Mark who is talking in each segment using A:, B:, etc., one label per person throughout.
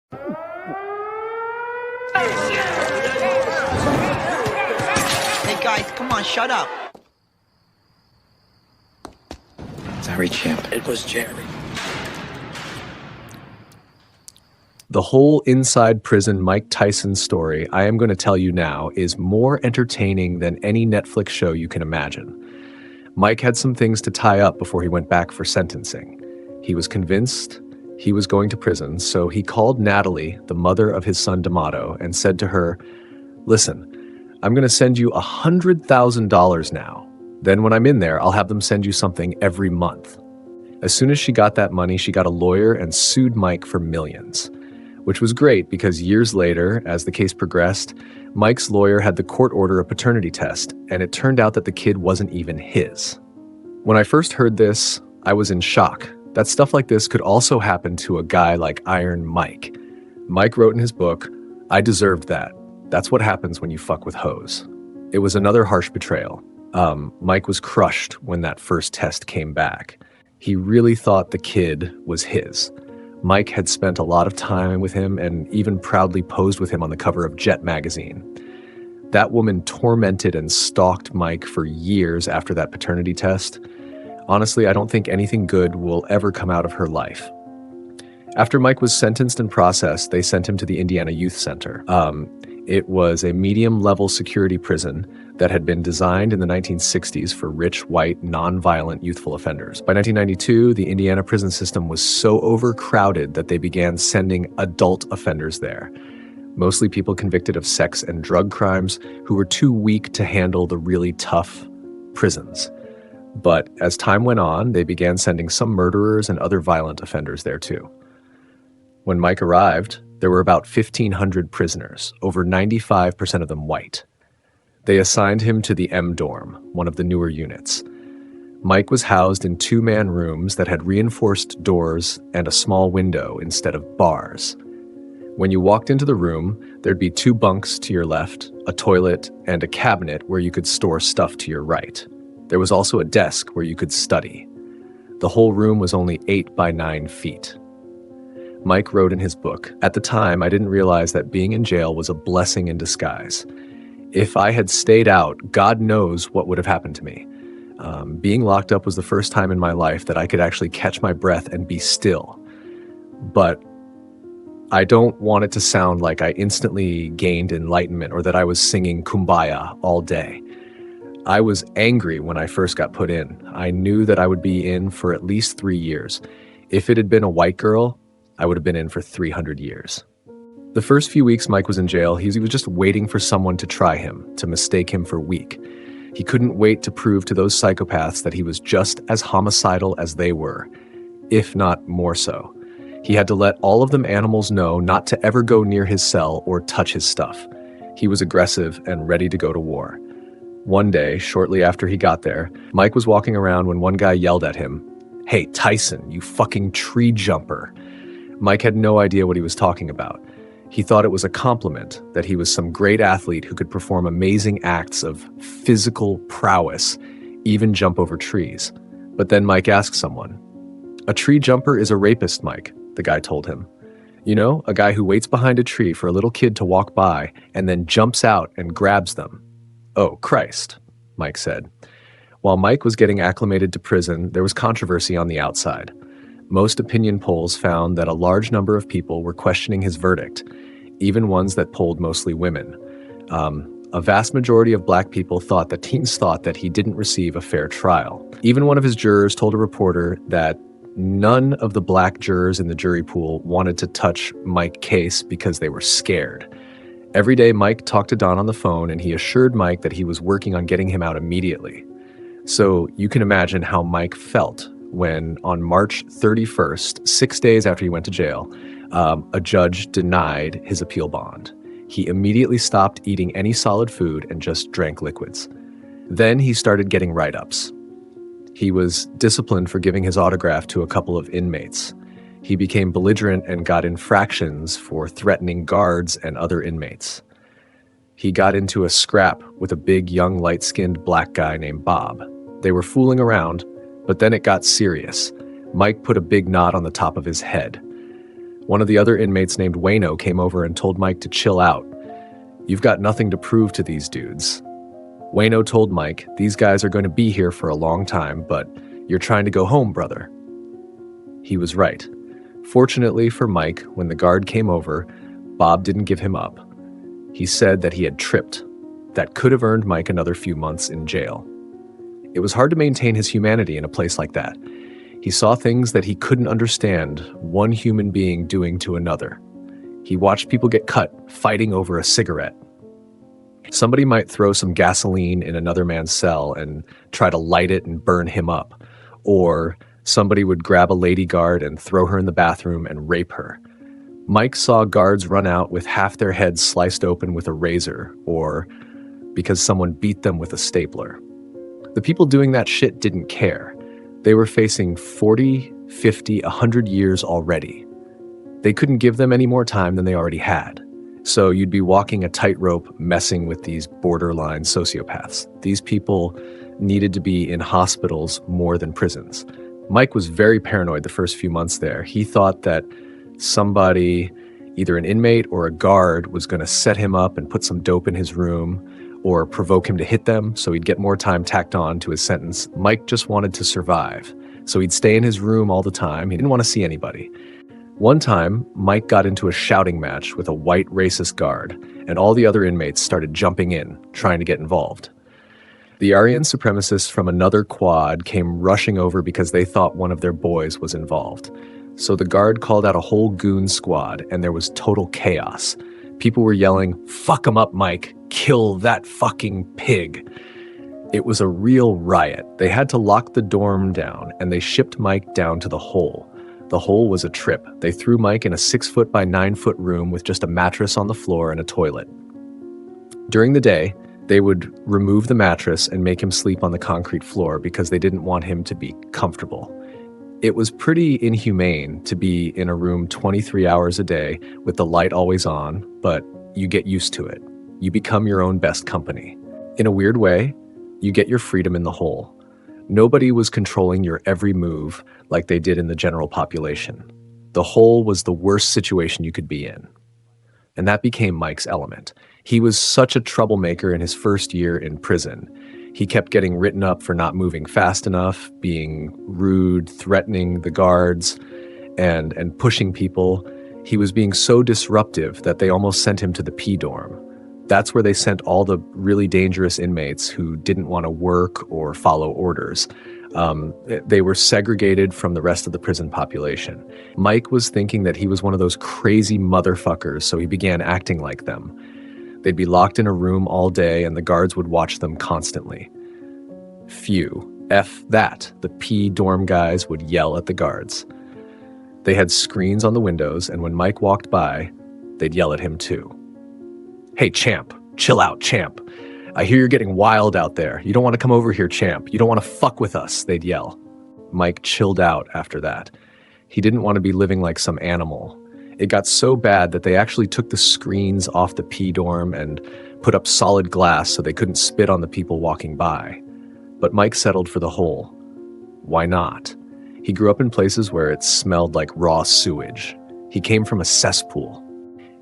A: Hey guys, come on, shut up.
B: Sorry, champ. It was Jerry.
C: The whole inside prison Mike Tyson story I am going to tell you now is more entertaining than any Netflix show you can imagine. Mike had some things to tie up before he went back for sentencing. He was convinced he was going to prison, so he called Natalie, the mother of his son D'Amato, and said to her, "Listen, I'm going to send you $100,000 now. Then when I'm in there, I'll have them send you something every month." As soon as she got that money, she got a lawyer and sued Mike for millions. Which was great because years later, as the case progressed, Mike's lawyer had the court order a paternity test, and it turned out that the kid wasn't even his. When I first heard this, I was in shock that stuff like this could also happen to a guy like Iron Mike. Mike wrote in his book, "I deserved that. That's what happens when you fuck with hoes." It was another harsh betrayal. Mike was crushed when that first test came back. He really thought the kid was his. Mike had spent a lot of time with him and even proudly posed with him on the cover of Jet magazine. That woman tormented and stalked Mike for years after that paternity test. Honestly, I don't think anything good will ever come out of her life. After Mike was sentenced and processed, they sent him to the Indiana Youth Center. It was a medium-level security prison that had been designed in the 1960s for rich, white, non-violent youthful offenders. By 1992, the Indiana prison system was so overcrowded that they began sending adult offenders there, mostly people convicted of sex and drug crimes who were too weak to handle the really tough prisons. But as time went on, they began sending some murderers and other violent offenders there too. When Mike arrived, there were about 1,500 prisoners, over 95% of them white. They assigned him to the M dorm, one of the newer units. Mike was housed in two-man rooms that had reinforced doors and a small window instead of bars. When you walked into the room, there'd be two bunks to your left, a toilet, and a cabinet where you could store stuff to your right. There was also a desk where you could study. The whole room was only 8 by 9 feet. Mike wrote in his book, "At the time, I didn't realize that being in jail was a blessing in disguise. If I had stayed out, God knows what would have happened to me. Being locked up was the first time in my life that I could actually catch my breath and be still. But I don't want it to sound like I instantly gained enlightenment or that I was singing Kumbaya all day. I was angry when I first got put in. I knew that I would be in for at least 3 years. If it had been a white girl, I would have been in for 300 years. The first few weeks Mike was in jail, he was just waiting for someone to try him, to mistake him for weak. He couldn't wait to prove to those psychopaths that he was just as homicidal as they were, if not more so. He had to let all of them animals know not to ever go near his cell or touch his stuff. He was aggressive and ready to go to war. One day, shortly after he got there, Mike was walking around when one guy yelled at him, "Hey, Tyson, you fucking tree jumper." Mike had no idea what he was talking about. He thought it was a compliment, that he was some great athlete who could perform amazing acts of physical prowess, even jump over trees. But then Mike asked someone, "A tree jumper is a rapist, Mike," the guy told him. "You know, a guy who waits behind a tree for a little kid to walk by and then jumps out and grabs them." "Oh, Christ," Mike said. While Mike was getting acclimated to prison, there was controversy on the outside. Most opinion polls found that a large number of people were questioning his verdict, even ones that polled mostly women. A vast majority of black people thought that teens thought that he didn't receive a fair trial. Even one of his jurors told a reporter that none of the black jurors in the jury pool wanted to touch Mike's case because they were scared. Every day, Mike talked to Don on the phone, and he assured Mike that he was working on getting him out immediately. So you can imagine how Mike felt when on March 31st, 6 days after he went to jail, a judge denied his appeal bond. He immediately stopped eating any solid food and just drank liquids. Then he started getting write-ups. He was disciplined for giving his autograph to a couple of inmates. He became belligerent and got infractions for threatening guards and other inmates. He got into a scrap with a big, young, light-skinned black guy named Bob. They were fooling around, but then it got serious. Mike put a big knot on the top of his head. One of the other inmates named Wayno came over and told Mike to chill out. "You've got nothing to prove to these dudes." Wayno told Mike, "These guys are going to be here for a long time, but you're trying to go home, brother." He was right. Fortunately for Mike, when the guard came over, Bob didn't give him up. He said that he had tripped. That could have earned Mike another few months in jail. It was hard to maintain his humanity in a place like that. He saw things that he couldn't understand one human being doing to another. He watched people get cut fighting over a cigarette. Somebody might throw some gasoline in another man's cell and try to light it and burn him up. Or somebody would grab a lady guard and throw her in the bathroom and rape her. Mike saw guards run out with half their heads sliced open with a razor, or because someone beat them with a stapler. The people doing that shit didn't care. They were facing 40, 50, 100 years already. They couldn't give them any more time than they already had. So you'd be walking a tightrope messing with these borderline sociopaths. These people needed to be in hospitals more than prisons. Mike was very paranoid the first few months there. He thought that somebody, either an inmate or a guard, was going to set him up and put some dope in his room or provoke him to hit them so he'd get more time tacked on to his sentence. Mike just wanted to survive. So he'd stay in his room all the time. He didn't want to see anybody. One time, Mike got into a shouting match with a white racist guard, and all the other inmates started jumping in, trying to get involved. The Aryan supremacists from another quad came rushing over because they thought one of their boys was involved. So the guard called out a whole goon squad, and there was total chaos. People were yelling, "Fuck him up, Mike! Kill that fucking pig!" It was a real riot. They had to lock the dorm down, and they shipped Mike down to the hole. The hole was a trip. They threw Mike in a 6-foot by 9-foot room with just a mattress on the floor and a toilet. During the day, they would remove the mattress and make him sleep on the concrete floor because they didn't want him to be comfortable. It was pretty inhumane to be in a room 23 hours a day with the light always on, but you get used to it. You become your own best company. In a weird way, you get your freedom in the hole. Nobody was controlling your every move like they did in the general population. The hole was the worst situation you could be in. And that became Mike's element. He was such a troublemaker in his first year in prison. He kept getting written up for not moving fast enough, being rude, threatening the guards, and pushing people. He was being so disruptive that they almost sent him to the P dorm. That's where they sent all the really dangerous inmates who didn't want to work or follow orders. They were segregated from the rest of the prison population. Mike was thinking that he was one of those crazy motherfuckers, so he began acting like them. They'd be locked in a room all day, and the guards would watch them constantly. Phew, F that, the P dorm guys would yell at the guards. They had screens on the windows, and when Mike walked by, they'd yell at him too. "Hey, champ, chill out, champ. I hear you're getting wild out there. You don't want to come over here, champ. You don't want to fuck with us," they'd yell. Mike chilled out after that. He didn't want to be living like some animal. It got so bad that they actually took the screens off the P dorm and put up solid glass so they couldn't spit on the people walking by. But Mike settled for the hole. Why not? He grew up in places where it smelled like raw sewage. He came from a cesspool.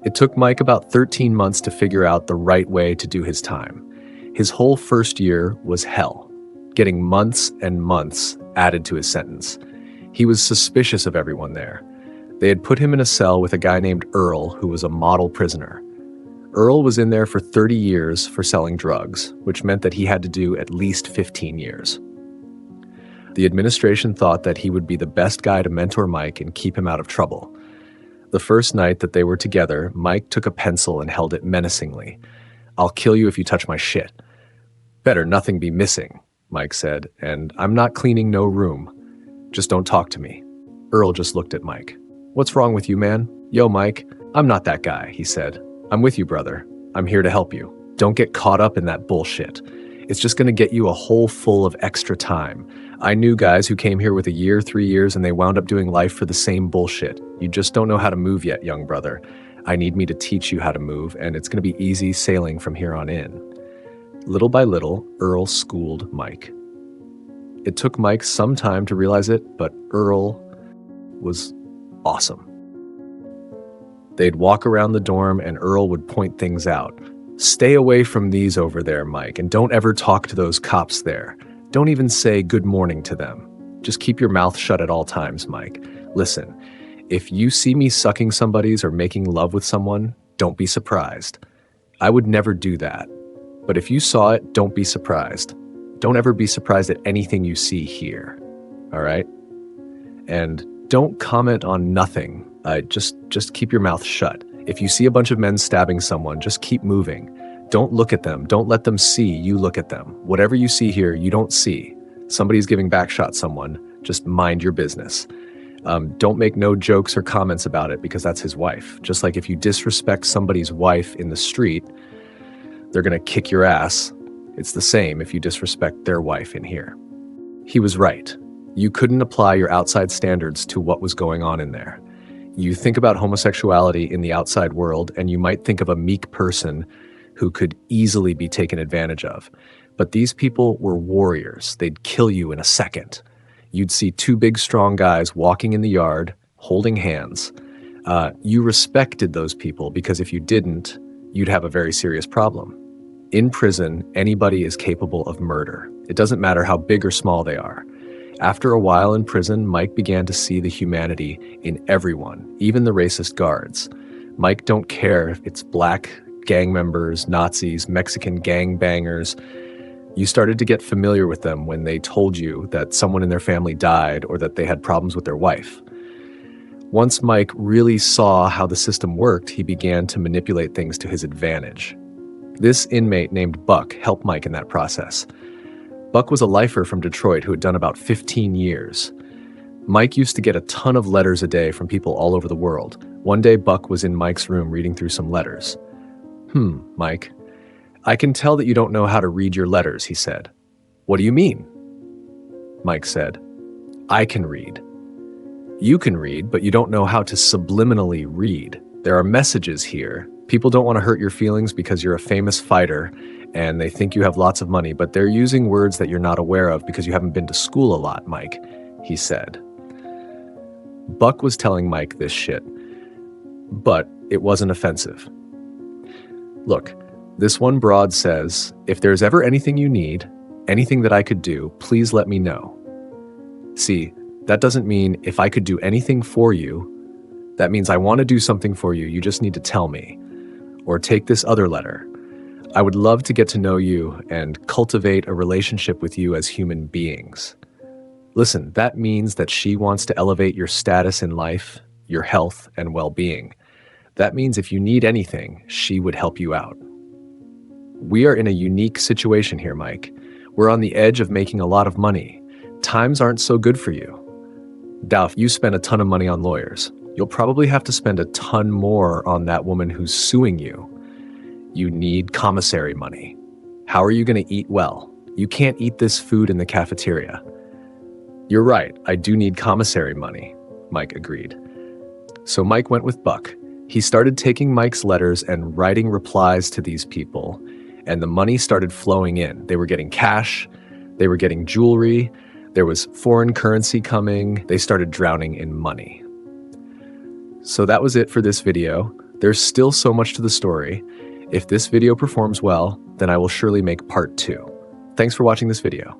C: It took Mike about 13 months to figure out the right way to do his time. His whole first year was hell, getting months and months added to his sentence. He was suspicious of everyone there. They had put him in a cell with a guy named Earl, who was a model prisoner. Earl was in there for 30 years for selling drugs, which meant that he had to do at least 15 years. The administration thought that he would be the best guy to mentor Mike and keep him out of trouble. The first night that they were together, Mike took a pencil and held it menacingly. "I'll kill you if you touch my shit." "Better nothing be missing," Mike said, "and I'm not cleaning no room. Just don't talk to me." Earl just looked at Mike. "What's wrong with you, man?" "Yo, Mike, I'm not that guy," he said. "I'm with you, brother. I'm here to help you. Don't get caught up in that bullshit. It's just going to get you a hole full of extra time. I knew guys who came here with a year, 3 years, and they wound up doing life for the same bullshit. You just don't know how to move yet, young brother. I need me to teach you how to move, and it's going to be easy sailing from here on in." Little by little, Earl schooled Mike. It took Mike some time to realize it, but Earl was awesome. They'd walk around the dorm and Earl would point things out. Stay away from these over there, Mike, and don't ever talk to those cops there. Don't even say good morning to them. Just keep your mouth shut at all times, Mike. Listen, if you see me sucking somebody's or making love with someone, don't be surprised. I would never do that. But if you saw it, don't be surprised. Don't ever be surprised at anything you see here. All right? And don't comment on nothing. Just keep your mouth shut. If you see a bunch of men stabbing someone, just keep moving. Don't look at them. Don't let them see you look at them. Whatever you see here, you don't see. Somebody's giving backshot someone. Just mind your business. Don't make no jokes or comments about it because that's his wife. Just like if you disrespect somebody's wife in the street, they're going to kick your ass. It's the same if you disrespect their wife in here. He was right. You couldn't apply your outside standards to what was going on in there. You think about homosexuality in the outside world, and you might think of a meek person who could easily be taken advantage of. But these people were warriors. They'd kill you in a second. You'd see two big, strong guys walking in the yard, holding hands. You respected those people because if you didn't, you'd have a very serious problem. In prison, anybody is capable of murder. It doesn't matter how big or small they are. After a while in prison, Mike began to see the humanity in everyone, even the racist guards. Mike don't care if it's black gang members, Nazis, Mexican gang bangers. You started to get familiar with them when they told you that someone in their family died or that they had problems with their wife. Once Mike really saw how the system worked, he began to manipulate things to his advantage. This inmate named Buck helped Mike in that process. Buck was a lifer from Detroit who had done about 15 years. Mike used to get a ton of letters a day from people all over the world. One day, Buck was in Mike's room reading through some letters. Mike, I can tell that you don't know how to read your letters, he said. What do you mean? Mike said, I can read. You can read, but you don't know how to subliminally read. There are messages here. People don't want to hurt your feelings because you're a famous fighter and they think you have lots of money, but they're using words that you're not aware of because you haven't been to school a lot, Mike, he said. Buck was telling Mike this shit, but it wasn't offensive. Look, this one broad says, if there's ever anything you need, anything that I could do, please let me know. See, that doesn't mean if I could do anything for you. That means I want to do something for you, you just need to tell me. Or take this other letter. I would love to get to know you and cultivate a relationship with you as human beings. Listen, that means that she wants to elevate your status in life, your health, and well-being. That means if you need anything, she would help you out. We are in a unique situation here, Mike. We're on the edge of making a lot of money. Times aren't so good for you. Now, if you spend a ton of money on lawyers, you'll probably have to spend a ton more on that woman who's suing you. You need commissary money. How are you going to eat well? You can't eat this food in the cafeteria. You're right, I do need commissary money, Mike agreed. So Mike went with Buck. He started taking Mike's letters and writing replies to these people, and the money started flowing in. They were getting cash, they were getting jewelry, there was foreign currency coming, they started drowning in money. So that was it for this video. There's still so much to the story. If this video performs well, then I will surely make part 2. Thanks for watching this video.